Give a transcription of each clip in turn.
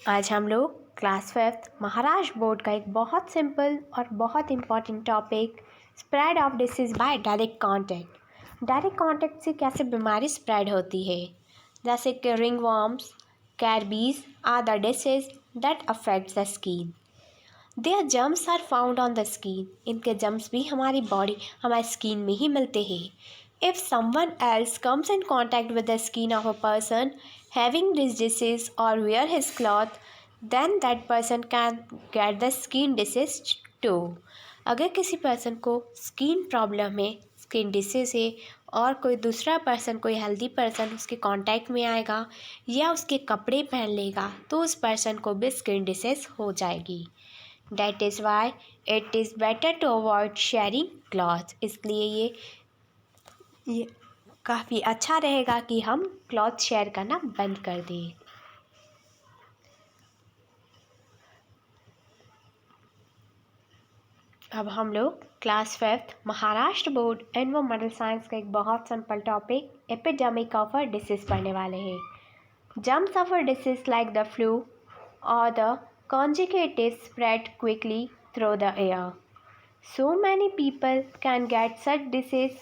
आज हम लोग क्लास 5th महाराष्ट्र बोर्ड का एक बहुत सिंपल और बहुत important topic spread of disease by direct contact से कैसे बीमारी स्प्रेड होती है, जैसे कि ringworms, scabies are the disease that affect the skin. Their germs are found on the skin. इनके जम्स भी हमारी स्किन में ही मिलते हैं। If someone else comes in contact with the skin of a person having this disease और wear his cloth, then that person can get the skin disease too. अगर किसी पर्सन को स्किन प्रॉब्लम है, skin disease है, और कोई दूसरा person, कोई हेल्दी पर्सन उसके कांटेक्ट में आएगा या उसके कपड़े पहन लेगा तो उस पर्सन को भी स्किन डिसीज हो जाएगी। That is why it is better to avoid sharing clothes। इसलिए ये काफ़ी अच्छा रहेगा कि हम क्लॉथ शेयर करना बंद कर दें। अब हम लोग class 5th Maharashtra board environmental science का एक बहुत simple topic epidemic of a disease पढ़ने वाले हैं। Germs of a disease like the flu और the conjugative spread quickly through the air. So many people can get such disease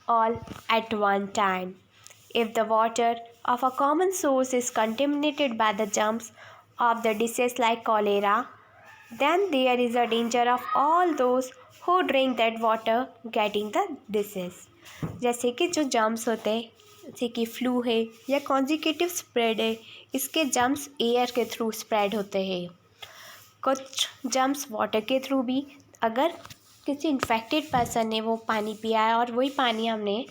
all at one time. If the water of a common source is contaminated by the germs of the disease like cholera, then there is a danger of all those who drink that water getting the disease। जैसे कि जो germs होते हैं, जैसे कि flu है या consecutive spread है, इसके जर्म्स एयर के थ्रू स्प्रेड होते हैं। कुछ जर्म्स वाटर के थ्रू भी। अगर किसी इन्फेक्टेड पर्सन ने वो पानी पिया है और वही पानी हमने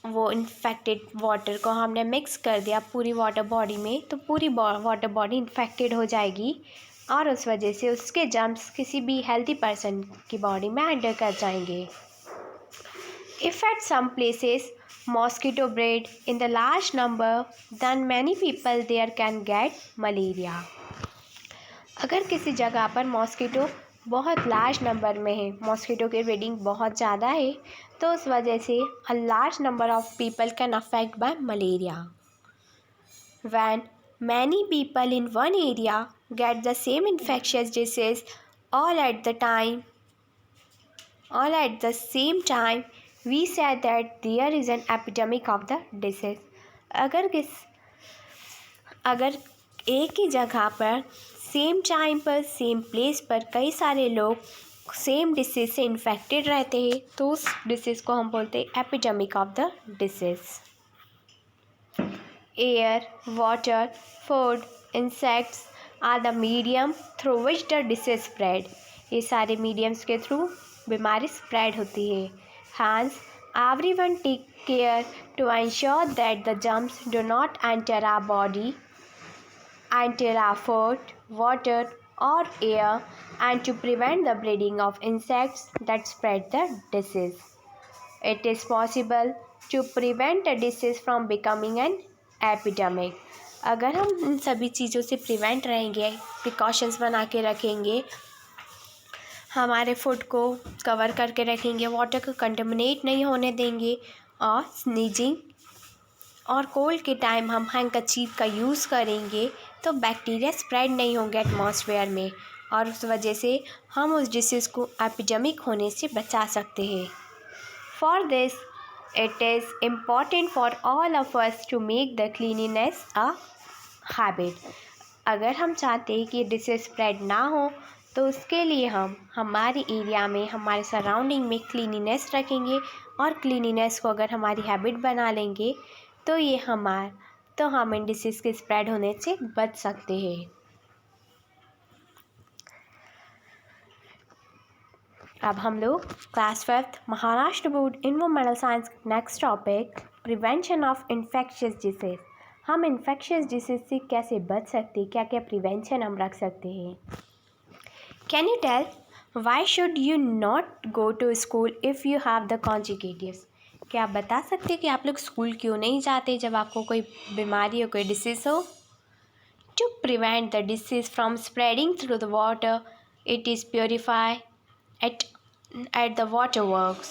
वो इन्फेक्टेड वाटर को हमने मिक्स कर दिया पूरी वाटर बॉडी में, तो पूरी वाटर बॉडी इन्फेक्टेड हो जाएगी और उस वजह से उसके जर्म्स किसी भी हेल्दी पर्सन की बॉडी में एंटर कर जाएंगे। If at some places mosquito breed in the large number, then many people there can get malaria। अगर किसी जगह पर मॉस्किटो बहुत लार्ज नंबर में है, मॉस्किटो की ब्रीडिंग बहुत ज़्यादा है, तो उस वजह से a large number of people can affect by malaria. When many people in one area get the same infectious disease all at the same time, we say that there is an epidemic of the disease। अगर एक ही जगह पर same time पर same place पर कई सारे लोग same disease से इन्फेक्टेड रहते हैं तो उस डिसीज़ को हम बोलते हैं epidemic of the disease. Air, water, food, insects are the medium through which the disease spread. ये सारे मीडियम्स के थ्रू बीमारी स्प्रेड होती है। Hence everyone take care to ensure that the germs do not enter our body, enter our food, water or air, and to prevent the breeding of insects that spread the disease। It is possible to prevent a disease from becoming an epidemic। अगर हम इन सभी चीज़ों से prevent रहेंगे, precautions बना के रखेंगे, हमारे फूड को कवर करके रखेंगे, वाटर को कंटेमिनेट नहीं होने देंगे, और स्नीजिंग और कोल्ड के टाइम हम हैंकचीफ का यूज़ करेंगे तो बैक्टीरिया स्प्रेड नहीं होंगे एटमॉस्फेयर में, और उस वजह से हम उस डिसीज़ को एपिडेमिक होने से बचा सकते हैं। For this it is important for all of us to make the cleanliness a habit. अगर हम चाहते हैं कि डिसीज़ स्प्रेड ना हो तो उसके लिए हम हमारी एरिया में, हमारे सराउंडिंग में क्लीनिनेस रखेंगे, और क्लीनिनेस को अगर हमारी हैबिट बना लेंगे तो हम इन डिसीज़ के स्प्रेड होने से बच सकते हैं। अब हम लोग class 5th Maharashtra board environmental science next topic prevention of infectious disease. हम इन्फेक्शियस डिसीज़ से कैसे बच सकते हैं, क्या क्या प्रिवेंशन हम रख सकते हैं। Can you tell why should you not go to school if you have the conjugatives? क्या आप बता सकते हैं कि आप लोग स्कूल क्यों नहीं जाते जब आपको कोई बीमारी हो, कोई डिसीज़ हो। To prevent the disease from spreading through the water, it is purified at the water works।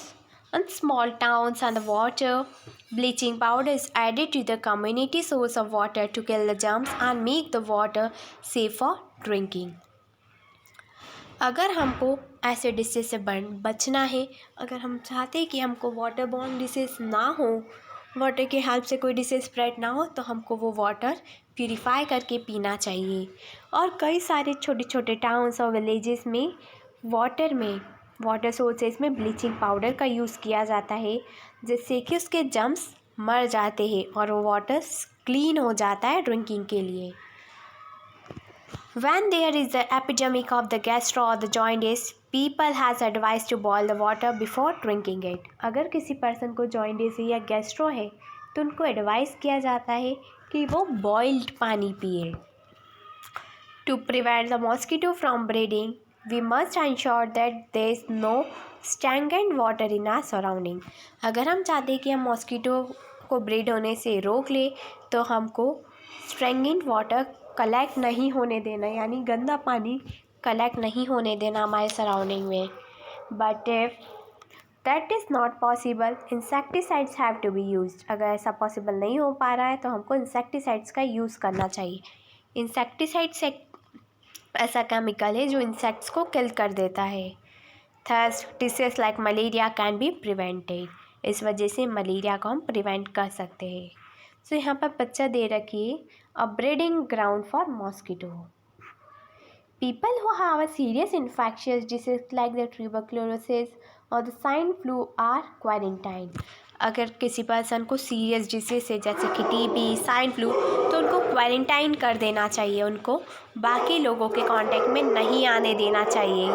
In small towns and the water, bleaching powder is added to the community source of water to kill the germs and make the water safe for drinking. अगर हमको ऐसे disease से बचना है, अगर हम चाहते हैं कि हमको वाटर बॉर्न डिसीज ना हो, वाटर के हेल्प से कोई डिसीज स्प्रेड ना हो, तो हमको वो वाटर प्यूरिफाई करके पीना चाहिए। और कई सारे छोटे छोटे टाउन्स और विलेजेस में वाटर सोर्सेज में ब्लीचिंग पाउडर का यूज़ किया जाता है, जिससे कि उसके जर्म्स मर जाते हैं और वो वाटर क्लीन हो जाता है ड्रिंकिंग के लिए। When there is the epidemic of the gastro or the jaundice, people has advised to boil the water before drinking it. अगर किसी पर्सन को जॉइंडिस या गैस्ट्रो है तो उनको एडवाइस किया जाता है कि वो बॉइल्ड पानी पिए। To prevent the mosquito from breeding, we must ensure that there is no stagnant water in our surrounding. अगर हम चाहते हैं कि हम मॉस्किटो को ब्रीड होने से रोक ले, तो हमको स्टैग्नेंट वाटर कलेक्ट नहीं होने देना, यानी गंदा पानी कलेक्ट नहीं होने देना हमारे सराउंडिंग में। But if that is not possible, insecticides have to be used. अगर ऐसा पॉसिबल नहीं हो पा रहा है तो हमको इंसेक्टिसाइड्स का यूज़ करना चाहिए। इंसेक्टिसाइड्स एक ऐसा केमिकल है जो इंसेक्ट्स को किल कर देता है। Others disease like malaria can be prevented. इस वजह से मलेरिया को हम प्रिवेंट कर सकते हैं। सो यहाँ पर बच्चा दे रखिए a breeding ground for mosquito. People who have a serious infectious disease like the tuberculosis or the swine flu are quarantined. अगर किसी पर्सन को सीरियस डिसीज है जैसे कि टीबी, स्वाइन फ्लू, तो उनको क्वारंटाइन कर देना चाहिए, उनको बाकी लोगों के कांटेक्ट में नहीं आने देना चाहिए।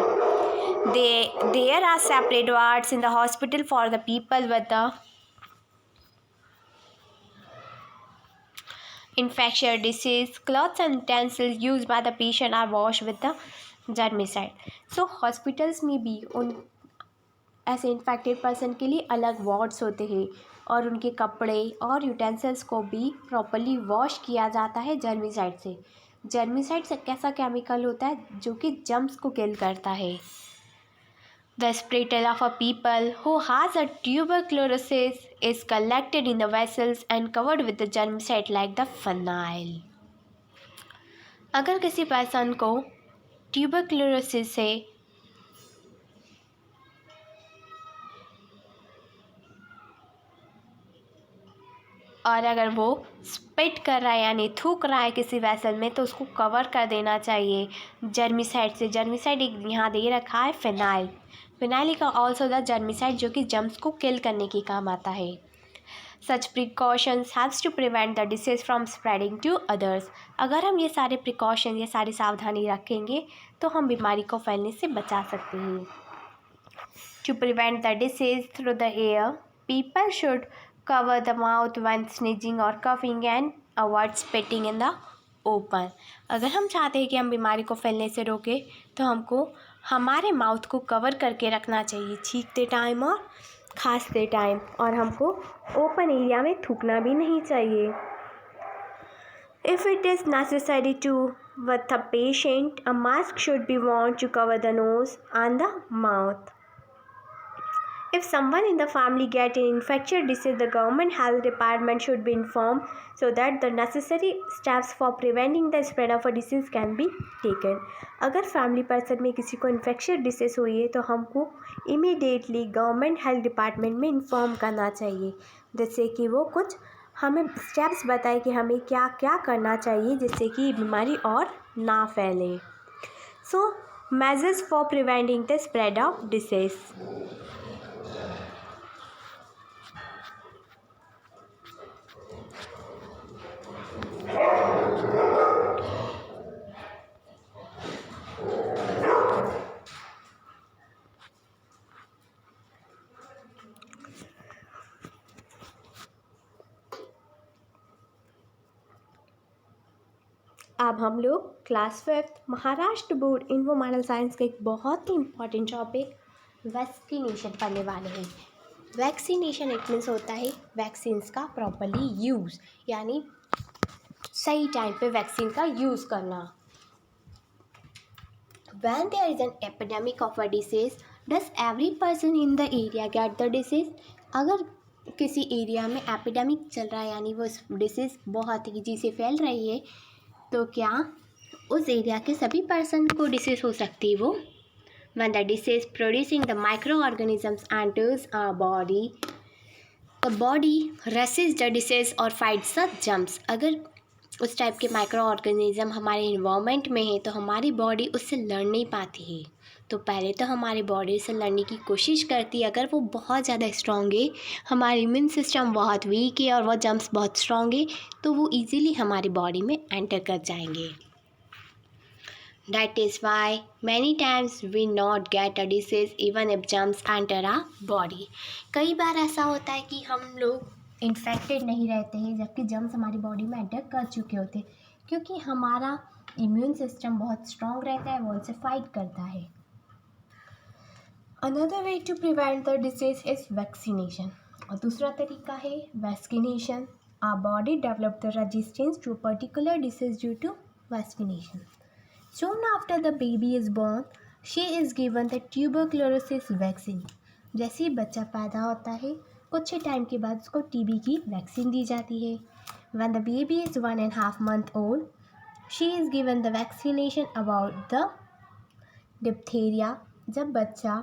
There are separate wards in the hospital for the people with the infectious disease. Clothes and utensils used by the patient are washed with the germicide. So hospitals में भी उन ऐसे इन्फेक्टेड पर्सन के लिए अलग वार्ड्स होते हैं और उनके कपड़े और यूटेंसिल्स को भी प्रॉपरली वॉश किया जाता है जर्मिसाइड से। जर्मिसाइड एक ऐसा केमिकल होता है जो कि जर्म्स को किल करता है। The spreatel of a people who has a tuberculosis is collected in the vessels and covered with the germicide like the phenyl. अगर किसी पर्सन को ट्यूबरक्लोसिस है और अगर वो स्पिट कर रहा है यानी थूक रहा है किसी वेसल में, तो उसको कवर कर देना चाहिए जर्मिसाइड से। जर्मिसाइड एक यहाँ दे रखा है फिनाइल। फिनाइल का ऑल्सो द जर्मिसाइड जो कि जर्म्स को किल करने के काम आता है। Such precautions haves to prevent the disease from spreading to others. अगर हम ये सारे प्रिकॉशन, ये सारी सावधानी रखेंगे तो हम बीमारी को फैलने से बचा सकते हैं। To prevent the disease through the air, people should cover the mouth when sneezing or coughing and avoid spitting in the open. अगर हम चाहते हैं कि हम बीमारी को फैलने से रोकें तो हमको हमारे माउथ को कवर करके रखना चाहिए छींकते टाइम और खांसते टाइम, और हमको ओपन एरिया में थूकना भी नहीं चाहिए। If it is necessary to with a patient, a mask should be worn to cover the nose and the mouth. If someone in the family get an infectious disease, the government health department should be informed so that the necessary steps for preventing the spread of a disease can be taken. अगर family person में किसी को infectious disease हुई है तो हमको immediately government health department में inform करना चाहिए, जिससे कि वो कुछ हमें स्टेप्स बताए कि हमें क्या क्या करना चाहिए जिससे कि बीमारी और ना फैले। So measures for preventing the spread of disease. अब हम लोग class 5 Maharashtra board environmental science का एक बहुत ही इम्पॉर्टेंट टॉपिक वैक्सीनेशन पढ़ने वाले हैं। वैक्सीनेशन इट मीन्स होता है वैक्सीन्स का प्रॉपरली यूज़, यानी सही टाइम पे वैक्सीन का यूज़ करना। When there is an epidemic of a disease does every person in the area get the disease? अगर किसी एरिया में एपिडेमिक चल रहा है यानी वो डिसीज़ बहुत तेज़ी से फैल रही है तो क्या उस एरिया के सभी पर्सन को डिसीज़ हो सकती है वो? When the disease producing the microorganisms enters our body, the body resists the disease or fights the germs. अगर उस टाइप के माइक्रो ऑर्गेनिज्म हमारे इन्वायरमेंट में है तो हमारी बॉडी उससे लड़ नहीं पाती है। तो पहले तो हमारी बॉडी से लड़ने की कोशिश करती है। अगर वो बहुत ज़्यादा स्ट्रॉन्ग है, हमारी इम्यून सिस्टम बहुत वीक है और वो जर्म्स बहुत स्ट्रॉन्ग है तो वो इजीली हमारी बॉडी में एंटर कर जाएंगे। That is why many times we not get a disease even if germs enter our body. कई बार ऐसा होता है कि हम लोग इन्फेक्टेड नहीं रहते हैं जबकि जर्म्स हमारी बॉडी में एंटर कर चुके होते हैं क्योंकि हमारा इम्यून सिस्टम बहुत स्ट्रॉन्ग रहता है, वो उनसे फाइट करता है। Another way to prevent the disease is vaccination. और दूसरा तरीका है vaccination. Our body develop the resistance to a particular disease due to vaccination. Soon after the baby is born, she is given the tuberculosis vaccine. जैसे ही बच्चा पैदा होता है कुछ ही टाइम के बाद उसको टीबी की वैक्सीन दी जाती है। When the baby is 1.5 month old, she is given the vaccination about the diphtheria. जब बच्चा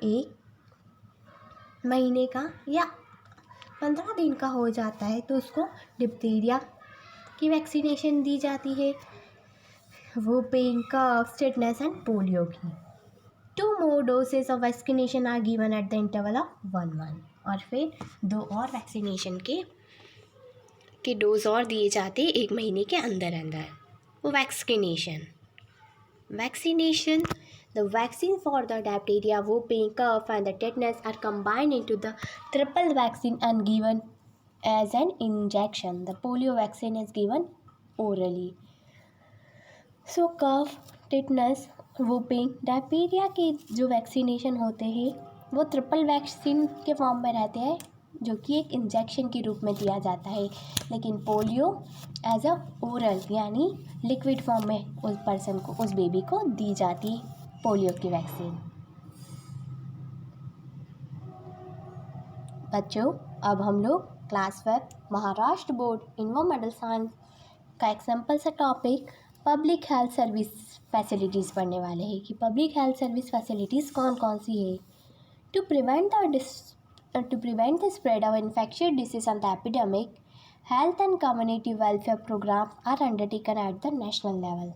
1 महीने का या 15 दिन का हो जाता है तो उसको डिप्थीरिया की वैक्सीनेशन दी जाती है, whooping cough, tetanus and polio की। 2 more doses of vaccination are given at the interval of 1 month. और फिर 2 और वैक्सीनेशन के डोज और दिए जाते 1 महीने के अंदर अंदर। वो vaccination the vaccine for the diphtheria, whooping cough and the tetanus are combined into the triple vaccine and given as an injection. The polio vaccine is given orally. So cough, tetanus, whooping, diphtheria के जो vaccination होते हैं वो triple vaccine के form में रहते हैं जो कि एक इंजेक्शन के रूप में दिया जाता है, लेकिन पोलियो एज अ ओरल यानी लिक्विड फॉर्म में उस पर्सन को, उस बेबी को दी जाती पोलियो की वैक्सीन। बच्चों, अब हम लोग class 5 Maharashtra board environmental science का एक सिंपल सा topic public health service facilities पढ़ने वाले हैं कि पब्लिक हेल्थ सर्विस फैसिलिटीज़ कौन कौन सी है। To prevent the spread of infectious disease and the epidemic, health and community welfare programmes are undertaken at the national level.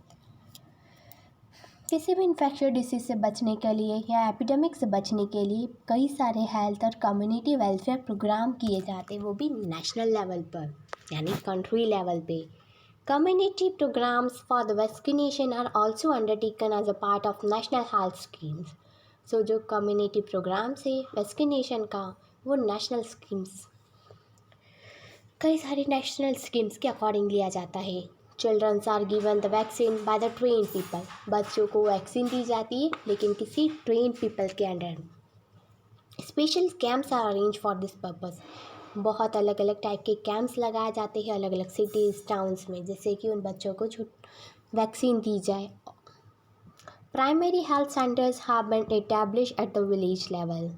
किसी भी इन्फेक्शियस डिसीज से बचने के लिए या एपिडेमिक से बचने के लिए कई सारे हेल्थ और कम्युनिटी वेलफेयर प्रोग्राम किए जाते हैं, वो भी नेशनल लेवल पर यानी कंट्री लेवल पे। Community programs for the vaccination are also undertaken as a part of national health schemes. So जो community programs है वैक्सीनेशन का वो नेशनल स्कीम्स, कई सारी नेशनल स्कीम्स के अकॉर्डिंग लिया जाता है। Childrens are given the vaccine by the train people, बच्चों को वैक्सीन दी जाती है लेकिन किसी ट्रेन पीपल के under. Special camps are arrange for this purpose, बहुत अलग अलग टाइप के कैंप्स लगाए जाते हैं अलग अलग सिटीज़ टाउन्स में जिससे कि उन बच्चों को वैक्सीन दी जाए। Primary health centres have been established at the village level.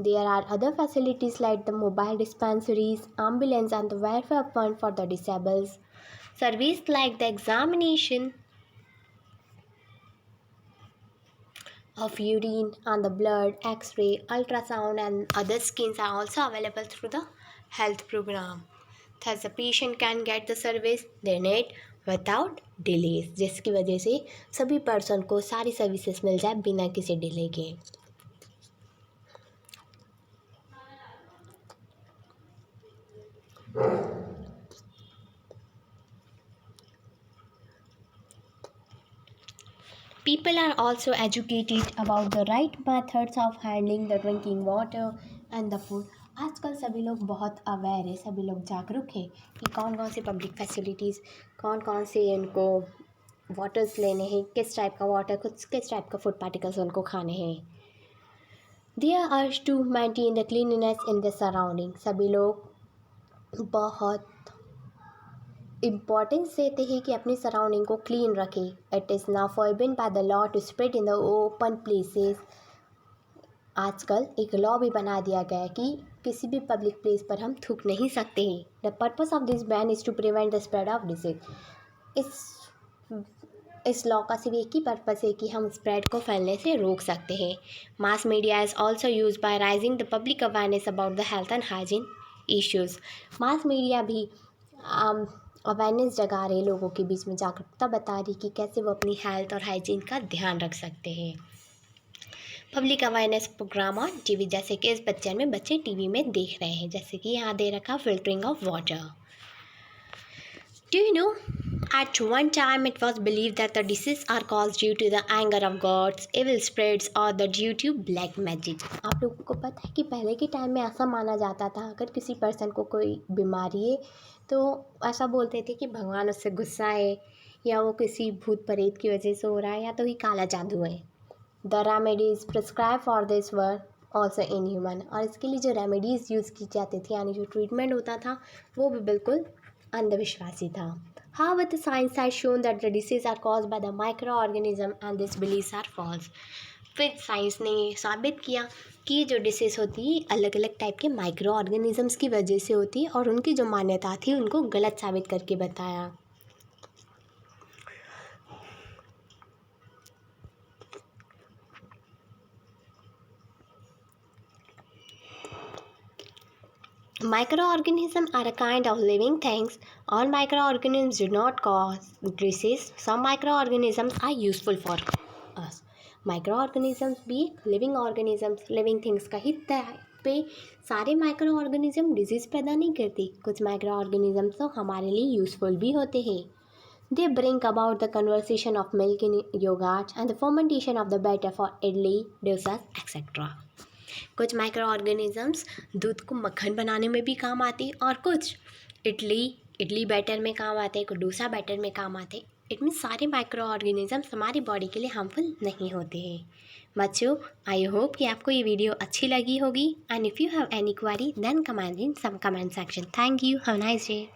There are other facilities like the mobile dispensaries, ambulance and the welfare fund for the disables, service like the examination of urine and the blood, X-ray, ultrasound and other scans are also available through the health program. Thus the patient can get the service they need without delays, जिसकी वजह से सभी person को सारी services मिल जाए बिना किसी delay के। People are also educated about the right methods of handling the drinking water and the food. आजकल सभी लोग बहुत अवेयर है, सभी लोग जागरूक है कि कौन कौन से पब्लिक फैसिलिटीज़, कौन कौन से इनको वाटर्स लेने हैं, किस टाइप का वाटर, किस टाइप का फूड पार्टिकल्स उनको खाने हैं। They are urge to maintain the cleanliness in the surrounding, सभी लोग बहुत इम्पॉर्टेंस देते हैं कि अपनी सराउंडिंग को क्लीन रखें। It is now forbidden by the law to spread in the open places आजकल एक लॉ भी बना दिया गया है कि किसी भी पब्लिक प्लेस पर हम थूक नहीं सकते हैं। The purpose of this ban is to prevent the spread of disease. इस लॉ का सिर्फ एक ही पर्पस है कि हम स्प्रेड को फैलने से रोक सकते हैं। Mass media is also use by rising the public awareness about the health and hygiene issues. Mass media भी अवेयरनेस जगा रहे, लोगों के बीच में जागरूकता बता रही कि कैसे वो अपनी हेल्थ और हाइजीन का ध्यान रख सकते हैं। Public awareness programme on TV, जैसे कि इस पिक्चर में बच्चे टीवी में देख रहे हैं, जैसे कि यहाँ दे रखा filtering of water. Do you know, at one time it was believed that the diseases are caused due to the anger of gods, evil spirits or the due to black magic। आप लोगों को पता है कि पहले के time में ऐसा माना जाता था, अगर किसी पर्सन को कोई बीमारी है तो ऐसा बोलते थे कि भगवान उससे गुस्सा है, या वो किसी भूत प्रेत की वजह से हो रहा है, या तो ही काला जादू है। The remedies prescribe for this were also inhuman. और इसके लिए जो रेमेडीज़ यूज़ की जाती थी, यानी जो ट्रीटमेंट होता था, वो भी बिल्कुल अंधविश्वासी था। However, the science has shown that the diseases are caused by the microorganism and these beliefs are false। फिर साइंस ने साबित किया कि ये जो डिसीज़ होती है अलग अलग टाइप के माइक्रो ऑर्गेनिजम्स की वजह से होती है, और उनकी जो मान्यता थी उनको गलत साबित करके बताया। Microorganisms are a kind of living things. All microorganisms do not cause disease. Some microorganisms are useful for us। Microorganisms भी living organisms, living things का ही टाइप पे सारे माइक्रो डिजीज़ पैदा नहीं करती। कुछ माइक्रो तो हमारे लिए यूज़फुल भी होते हैं। They bring about the conversion of milk in yogurt and the fermentation of the batter for idli, dosa, etc। कुछ माइक्रो दूध को मक्खन बनाने में भी काम आती, और कुछ इडली बैटर में काम आते, कुछ डोसा बैटर में काम आते। इट मीन सारे माइक्रो हमारी बॉडी के लिए हार्मफुल नहीं होते हैं। बच्चों, आई होप कि आपको ये वीडियो अच्छी लगी होगी, and if you have any query then comment in some comment section. Thank you, have a nice day.